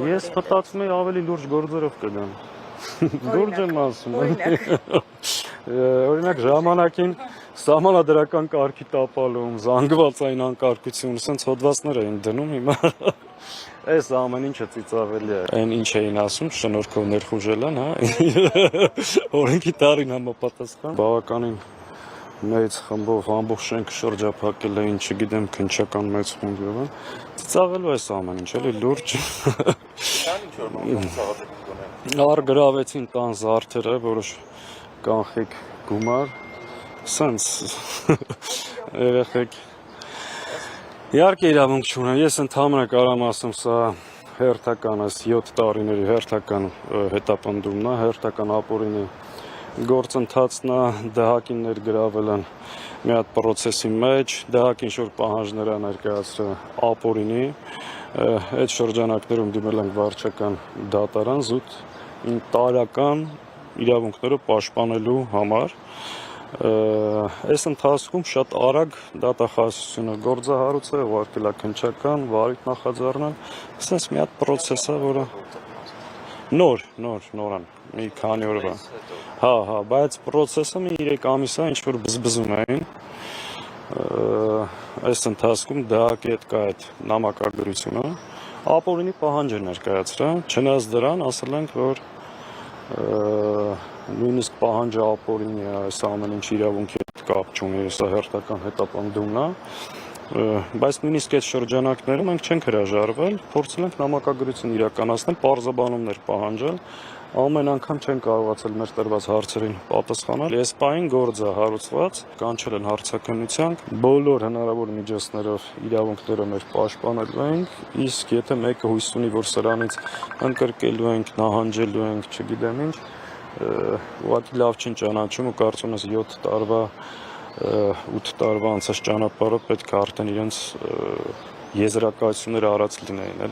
Ես մտածում եմ ավելի լուրջ գործերով կգան։ Լուրջ եմ ասում։ Օրինակ ժամանակին սահմանադրական կարգի տապալում, զանգվածային անկարգություն, ասենց հոդվածներ էին դնում, հիմա այս ամեն ինչը ծիծաղելի է։ Այն ինչ էին ասում, շնորհքով ներխուժելան, հա։ Օրենքի տարին համապատասխան։ Բավականին մեծ խմբով ամբողջ շենքը շրջափակել էին, չգիտեմ, քնչական մեծ խումբով, ծիծաղելու այս ամեն ինչ, էլի լուրջ։ Արգրավեցին տան զարդերը, որոշ կանխիկ գումար, սենց երեխեք իհարկե իրավունք չունեն, ես ընդհանրապես կարամ ասեմ, սա հերթական այս 7 տարիների հերթական հետապնդումն է, հերթական ապօրինի գործընթացն է, դահակին ներգրավել են մի հատ պրոցեսի մեջ, դահակին շուտ պահանջներ է ներկայացրել ապօրինի, այդ շրջանակներում դիմել ենք վարչական դատարան զուտ տարական իրավունքները պաշտպանելու համար։ Այս ընթացքում շատ արագ դատախազությունը գործահարուցել է, ուղարկել է քննչական, վարույթ նախաձեռնել, ասես մի հատ պրոցես է, որը նոր են, մի քանի օրվա։ Հա, բայց պրոցեսը մի 3 ամիս է, ինչ որ բզբզում էին։ Այս ընթացքում դահակի հետ կա այդ նամակագրությունը, ապօրինի պահանջ է ներկայացրել, չնայած դրան ասել ենք, որ նույնիսկ պահանջը ապօրինի է, այս ամեն ինչ իրավունքի հետ կապ չունի, սա հերթական հետապնդումն է, բայց նույնիսկ այդ շրջանակներում մենք չենք հրաժարվել, փորձել ենք նամակագրություն իրականացնել, պարզաբանումներ պահանջել, ամեն անգամ չեն կարողացել մեր տրված հարցերին պատասխանել։ Այս պահին գործը հարուցված, կանչել են հարցաքննության, բոլոր հնարավոր միջոցներով իրավունքները մեր պաշտպանելու ենք, իսկ եթե մեկը հույս ունի, որ սրանից ընկրկելու ենք, նահանջելու ենք, չգիտեմ ինչ, ուղղակի լավ չեն ճանաչում ու կարծում ես 7 տարվա 8 տարվա անցած ճանապարհով պետք է արդեն իրենց եզրակացությունները արած լինեին, էլի։